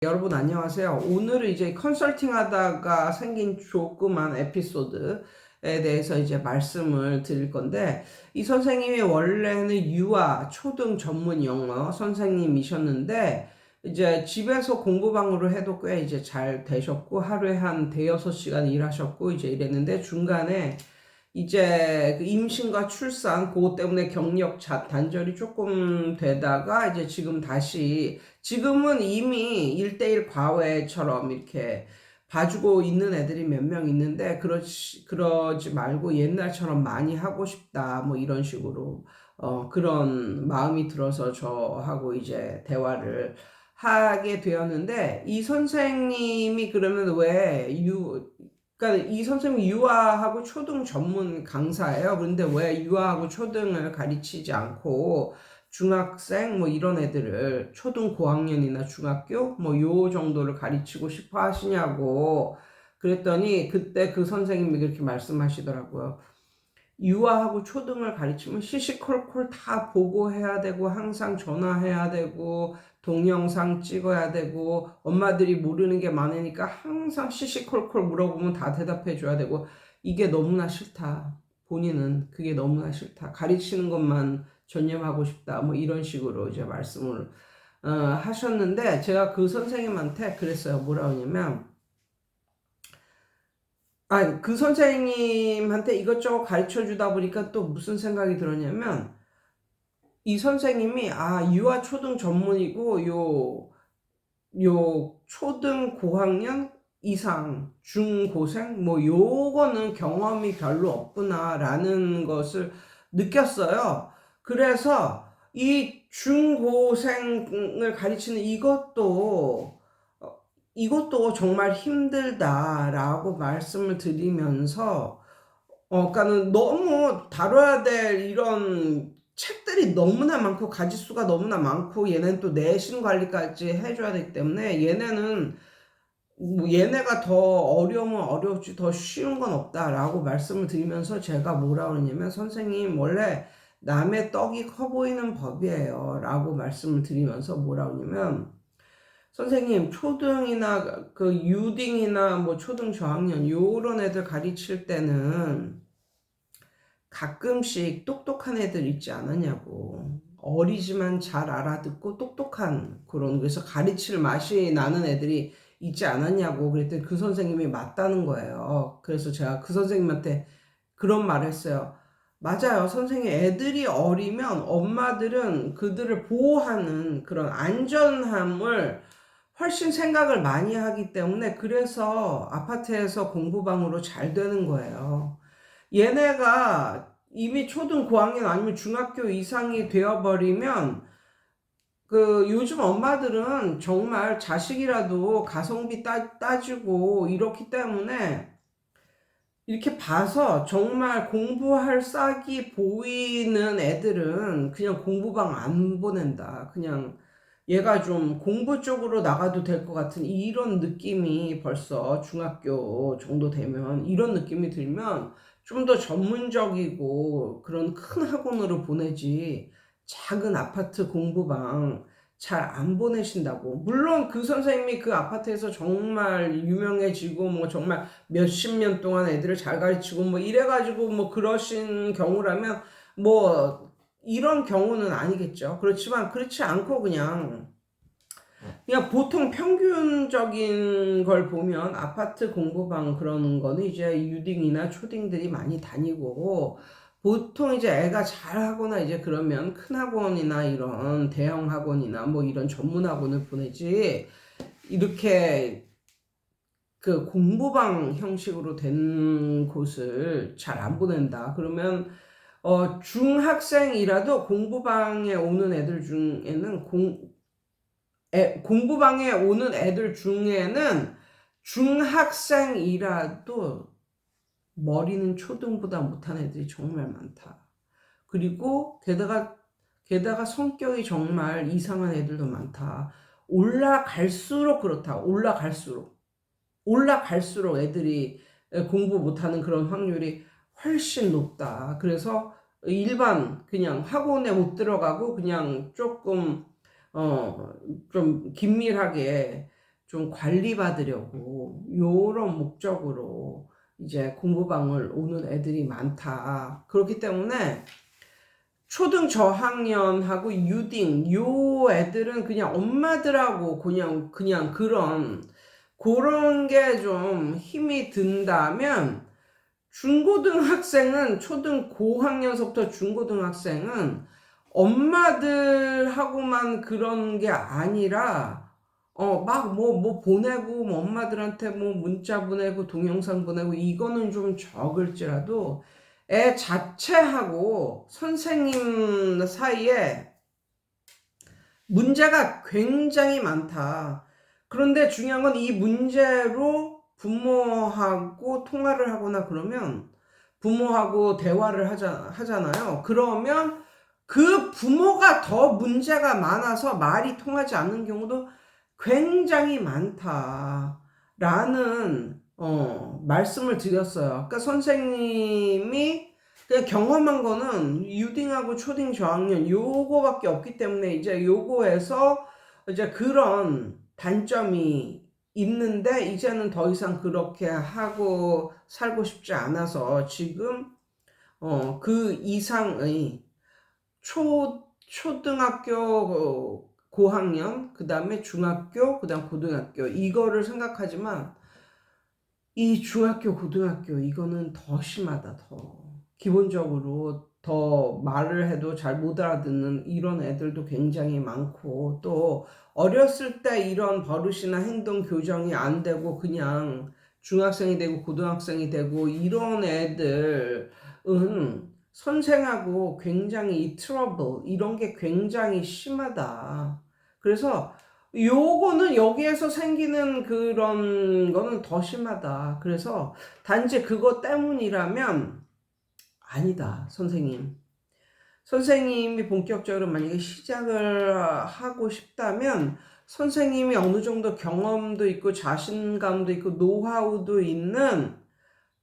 여러분 안녕하세요. 오늘은 이제 컨설팅 하다가 생긴 조그만 에피소드에 대해서 이제 말씀을 드릴 건데, 이 선생님이 원래는 유아 초등 전문 영어 선생님이셨는데, 이제 집에서 공부방으로 해도 꽤 이제 잘 되셨고, 하루에 한 대여섯 시간 일하셨고, 이제 이랬는데, 중간에 이제 그 임신과 출산 그것 때문에 경력 단절이 조금 되다가 이제 지금 다시 지금은 이미 1대1 과외처럼 이렇게 봐주고 있는 애들이 몇 명 있는데 그러지 말고 옛날처럼 많이 하고 싶다 뭐 이런 식으로 그런 마음이 들어서 저하고 이제 대화를 하게 되었는데, 이 선생님이 그러면 그러니까 이 선생님이 유아하고 초등 전문 강사예요. 그런데 왜 유아하고 초등을 가르치지 않고 중학생 뭐 이런 애들을 초등 고학년이나 중학교 뭐 요 정도를 가르치고 싶어 하시냐고 그랬더니, 그때 그 선생님이 그렇게 말씀하시더라고요. 유아하고 초등을 가르치면 시시콜콜 다 보고해야 되고, 항상 전화해야 되고, 동영상 찍어야 되고, 엄마들이 모르는 게 많으니까 항상 시시콜콜 물어보면 다 대답해 줘야 되고, 이게 너무나 싫다. 본인은 그게 너무나 싫다. 가르치는 것만 전념하고 싶다. 뭐 이런 식으로 이제 말씀을 하셨는데, 제가 그 선생님한테 그랬어요. 뭐라 하냐면, 그 선생님한테 이것저것 가르쳐 주다 보니까 또 무슨 생각이 들었냐면, 이 선생님이 유아 초등 전문이고 요 초등 고학년 이상 중고생 뭐 요거는 경험이 별로 없구나라는 것을 느꼈어요. 그래서 이 중고생을 가르치는 이것도 정말 힘들다라고 말씀을 드리면서, 그러니까는 너무 다뤄야 될 이런 책들이 너무나 많고 가지수가 너무나 많고, 얘네는 또 내신 관리까지 해줘야 되기 때문에 얘네는 뭐 얘네가 더 어려우면 어려울지 더 쉬운 건 없다라고 말씀을 드리면서, 제가 뭐라 그러냐면, 선생님 원래 남의 떡이 커 보이는 법이에요 라고 말씀을 드리면서 뭐라 그러냐면, 선생님 초등이나 그 유딩이나 뭐 초등 저학년 요런 애들 가르칠 때는 가끔씩 똑똑한 애들 있지 않았냐고. 어리지만 잘 알아듣고 똑똑한 그런, 그래서 가르칠 맛이 나는 애들이 있지 않았냐고 그랬더니 그 선생님이 맞다는 거예요. 그래서 제가 그 선생님한테 그런 말을 했어요. 맞아요. 선생님, 애들이 어리면 엄마들은 그들을 보호하는 그런 안전함을 훨씬 생각을 많이 하기 때문에, 그래서 아파트에서 공부방으로 잘 되는 거예요. 얘네가 이미 초등 고학년 아니면 중학교 이상이 되어버리면, 요즘 엄마들은 정말 자식이라도 가성비 따지고 이렇기 때문에, 이렇게 봐서 정말 공부할 싹이 보이는 애들은 그냥 공부방 안 보낸다. 그냥 얘가 좀 공부 쪽으로 나가도 될 것 같은 이런 느낌이 벌써 중학교 정도 되면, 이런 느낌이 들면 좀 더 전문적이고 그런 큰 학원으로 보내지, 작은 아파트 공부방 잘 안 보내신다고. 물론 그 선생님이 그 아파트에서 정말 유명해지고 뭐 정말 몇십 년 동안 애들을 잘 가르치고 뭐 이래가지고 뭐 그러신 경우라면 뭐 이런 경우는 아니겠죠. 그렇지만 그렇지 않고 그냥 보통 평균적인 걸 보면 아파트 공부방 그런 거는 이제 유딩이나 초딩들이 많이 다니고, 보통 이제 애가 잘하거나 이제 그러면 큰 학원이나 이런 대형 학원이나 뭐 이런 전문 학원을 보내지, 이렇게 그 공부방 형식으로 된 곳을 잘 안 보낸다. 그러면 중학생이라도 공부방에 오는 애들 중에는 공부방에 오는 애들 중에는 중학생이라도 머리는 초등보다 못한 애들이 정말 많다. 그리고 게다가 성격이 정말 이상한 애들도 많다. 올라갈수록 그렇다. 올라갈수록 애들이 공부 못하는 그런 확률이 훨씬 높다. 그래서 일반 그냥 학원에 못 들어가고 그냥 조금 좀 긴밀하게 좀 관리받으려고 요런 목적으로 이제 공부방을 오는 애들이 많다. 그렇기 때문에 초등 저학년하고 유딩 요 애들은 그냥 엄마들하고 그냥 그런 게 좀 힘이 든다면, 중고등학생은 초등 고학년서부터 중고등학생은 엄마들하고만 그런 게 아니라 막 뭐 보내고 뭐 엄마들한테 뭐 문자 보내고 동영상 보내고 이거는 좀 적을지라도 애 자체하고 선생님 사이에 문제가 굉장히 많다. 그런데 중요한 건 이 문제로 부모하고 통화를 하거나 그러면, 부모하고 대화를 하잖아요. 그러면 그 부모가 더 문제가 많아서 말이 통하지 않는 경우도 굉장히 많다라는 말씀을 드렸어요. 그러니까 선생님이 그냥 경험한 거는 유딩하고 초딩 저학년 요거밖에 없기 때문에 이제 요거에서 이제 그런 단점이 있는데, 이제는 더 이상 그렇게 하고 살고 싶지 않아서 지금 그 이상의 초등학교 고학년, 그 다음에 중학교, 그 다음 고등학교 이거를 생각하지만, 이 중학교, 고등학교 이거는 더 심하다. 더 기본적으로 더 말을 해도 잘 못 알아듣는 이런 애들도 굉장히 많고, 또 어렸을 때 이런 버릇이나 행동 교정이 안 되고 그냥 중학생이 되고 고등학생이 되고 이런 애들은 선생하고 굉장히 이 트러블 이런 게 굉장히 심하다. 그래서 요거는 여기에서 생기는 그런 거는 더 심하다. 그래서 단지 그것 때문이라면 아니다, 선생님. 선생님이 본격적으로 만약에 시작을 하고 싶다면, 선생님이 어느 정도 경험도 있고 자신감도 있고 노하우도 있는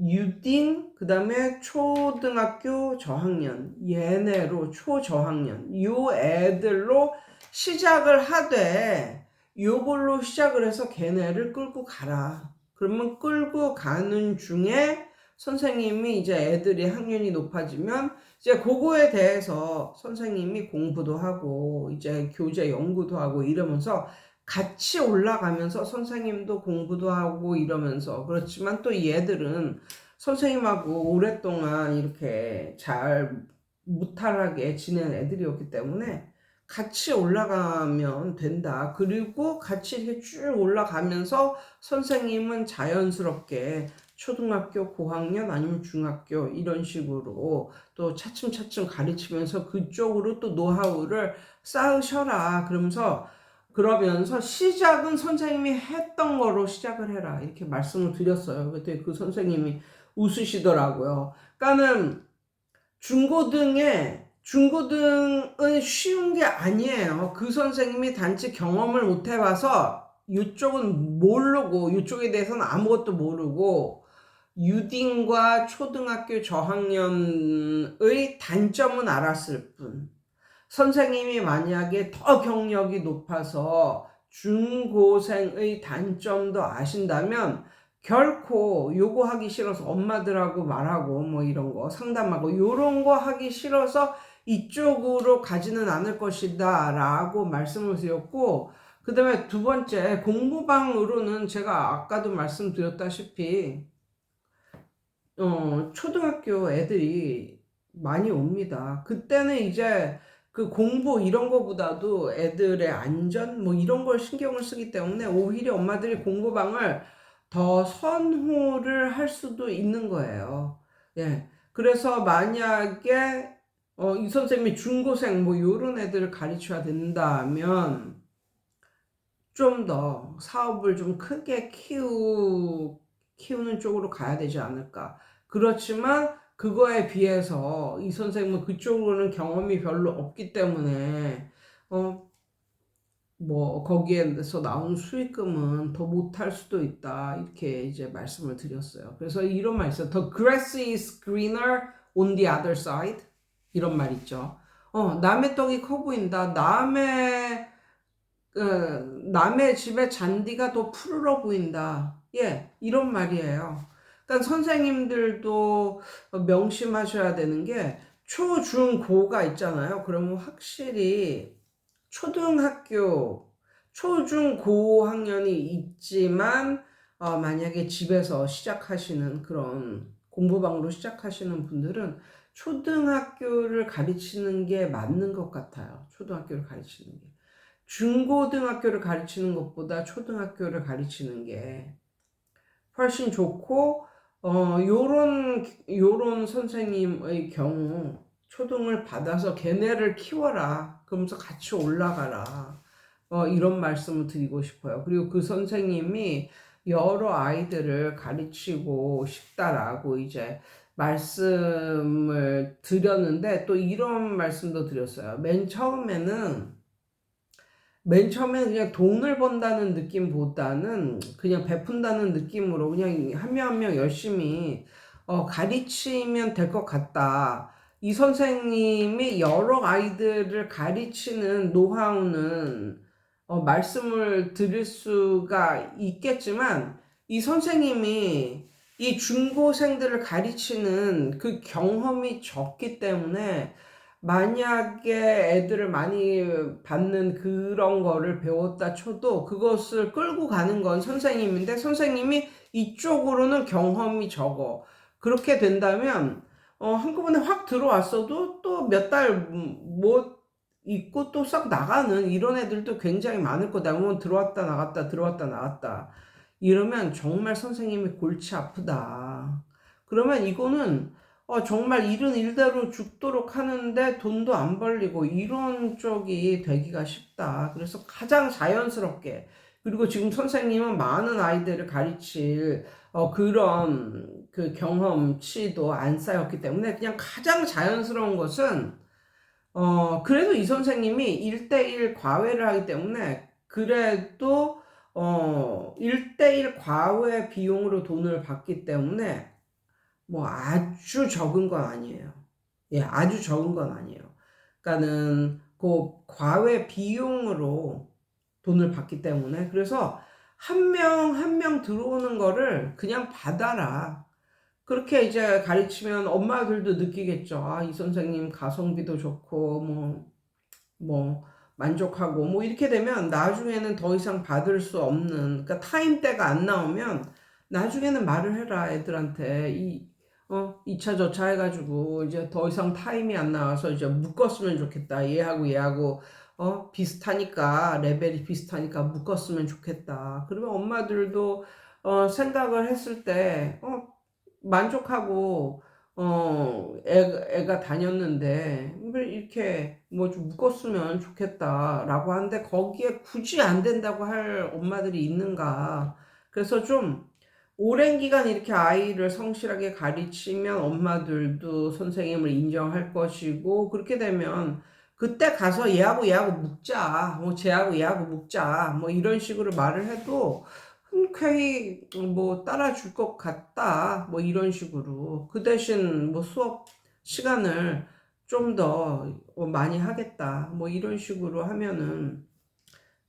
유딩, 그 다음에 초등학교 저학년, 얘네로 초저학년 요 애들로 시작을 하되, 요걸로 시작을 해서 걔네를 끌고 가라. 그러면 끌고 가는 중에 선생님이 이제 애들이 학년이 높아지면 이제 그거에 대해서 선생님이 공부도 하고 이제 교재 연구도 하고 이러면서 같이 올라가면서 선생님도 공부도 하고 이러면서, 그렇지만 또 얘들은 선생님하고 오랫동안 이렇게 잘 무탈하게 지낸 애들이었기 때문에 같이 올라가면 된다. 그리고 같이 이렇게 쭉 올라가면서 선생님은 자연스럽게 초등학교 고학년 아니면 중학교 이런 식으로 또 차츰차츰 가르치면서 그쪽으로 또 노하우를 쌓으셔라. 그러면서 시작은 선생님이 했던 거로 시작을 해라. 이렇게 말씀을 드렸어요. 그때 그 선생님이 웃으시더라고요. 그러니까는 중고등은 쉬운 게 아니에요. 그 선생님이 단지 경험을 못 해봐서 이쪽은 모르고, 이쪽에 대해서는 아무것도 모르고, 유딩과 초등학교 저학년의 단점은 알았을 뿐, 선생님이 만약에 더 경력이 높아서 중고생의 단점도 아신다면 결코 요거 하기 싫어서 엄마들하고 말하고 뭐 이런 거 상담하고 요런 거 하기 싫어서 이쪽으로 가지는 않을 것이다 라고 말씀을 드렸고, 그 다음에 두 번째 공부방으로는 제가 아까도 말씀드렸다시피 초등학교 애들이 많이 옵니다. 그때는 이제 그 공부 이런 거보다도 애들의 안전 뭐 이런 걸 신경을 쓰기 때문에 오히려 엄마들이 공부방을 더 선호를 할 수도 있는 거예요. 예. 그래서 만약에 이 선생님이 중고생 뭐 요런 애들을 가르쳐야 된다면 좀 더 사업을 좀 크게 키우는 쪽으로 가야 되지 않을까. 그렇지만 그거에 비해서 이 선생님은 그쪽으로는 경험이 별로 없기 때문에 뭐 거기에서 나온 수익금은 더 못할 수도 있다, 이렇게 이제 말씀을 드렸어요. 그래서 이런 말 있어요. The grass is greener on the other side, 이런 말 있죠. 남의 떡이 커 보인다. 남의 남의 집의 잔디가 더 푸르러 보인다. 예, 이런 말이에요. 그러니까 선생님들도 명심하셔야 되는 게 초, 중, 고가 있잖아요. 그러면 확실히 초등학교, 초, 중, 고 학년이 있지만 만약에 집에서 시작하시는 그런 공부방으로 시작하시는 분들은 초등학교를 가르치는 게 맞는 것 같아요. 초등학교를 가르치는 게. 중고등학교를 가르치는 것보다 초등학교를 가르치는 게 훨씬 좋고, 요런 선생님의 경우, 초등을 받아서 걔네를 키워라. 그러면서 같이 올라가라. 이런 말씀을 드리고 싶어요. 그리고 그 선생님이 여러 아이들을 가르치고 싶다라고 이제 말씀을 드렸는데, 또 이런 말씀도 드렸어요. 맨 처음에는 그냥 돈을 번다는 느낌보다는 그냥 베푼다는 느낌으로 그냥 한 명 한 명 열심히 가르치면 될 것 같다. 이 선생님이 여러 아이들을 가르치는 노하우는 말씀을 드릴 수가 있겠지만, 이 선생님이 이 중고생들을 가르치는 그 경험이 적기 때문에, 만약에 애들을 많이 받는 그런 거를 배웠다 쳐도 그것을 끌고 가는 건 선생님인데, 선생님이 이쪽으로는 경험이 적어. 그렇게 된다면 한꺼번에 확 들어왔어도 또 몇 달 못 있고 또 싹 나가는 이런 애들도 굉장히 많을 거다. 뭐 들어왔다 나갔다 들어왔다 나갔다 이러면 정말 선생님이 골치 아프다. 그러면 이거는 정말 일은 일대로 죽도록 하는데 돈도 안 벌리고 이런 쪽이 되기가 쉽다. 그래서 가장 자연스럽게, 그리고 지금 선생님은 많은 아이들을 가르칠 그런 그 경험치도 안 쌓였기 때문에 그냥 가장 자연스러운 것은 그래도 이 선생님이 1대1 과외를 하기 때문에 그래도 1대1 과외 비용으로 돈을 받기 때문에 뭐 아주 적은 건 아니에요. 예, 아주 적은 건 아니에요. 그러니까는 그 과외 비용으로 돈을 받기 때문에, 그래서 한 명 한 명 들어오는 거를 그냥 받아라. 그렇게 이제 가르치면 엄마들도 느끼겠죠. 아, 이 선생님 가성비도 좋고 뭐 만족하고 뭐 이렇게 되면 나중에는 더 이상 받을 수 없는, 그러니까 타임대가 안 나오면 나중에는 말을 해라 애들한테. 2차 저차 해가지고 이제 더 이상 타임이 안 나와서 이제 묶었으면 좋겠다. 얘하고 비슷하니까, 레벨이 비슷하니까 묶었으면 좋겠다. 그러면 엄마들도 생각을 했을 때 만족하고 애가 다녔는데 왜 이렇게 뭐 좀 묶었으면 좋겠다라고 하는데 거기에 굳이 안 된다고 할 엄마들이 있는가. 그래서 좀 오랜 기간 이렇게 아이를 성실하게 가르치면 엄마들도 선생님을 인정할 것이고, 그렇게 되면 그때 가서 얘하고 묶자, 뭐 쟤하고 얘하고 묶자, 뭐 이런 식으로 말을 해도 흔쾌히 뭐 따라줄 것 같다, 뭐 이런 식으로. 그 대신 뭐 수업 시간을 좀 더 많이 하겠다, 뭐 이런 식으로 하면은,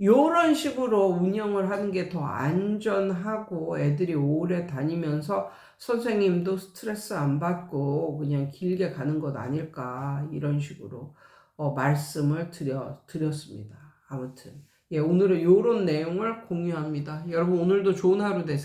요런 식으로 운영을 하는 게 더 안전하고 애들이 오래 다니면서 선생님도 스트레스 안 받고 그냥 길게 가는 것 아닐까, 이런 식으로 말씀을 드렸습니다. 아무튼 예, 오늘은 요런 내용을 공유합니다. 여러분 오늘도 좋은 하루 되세요.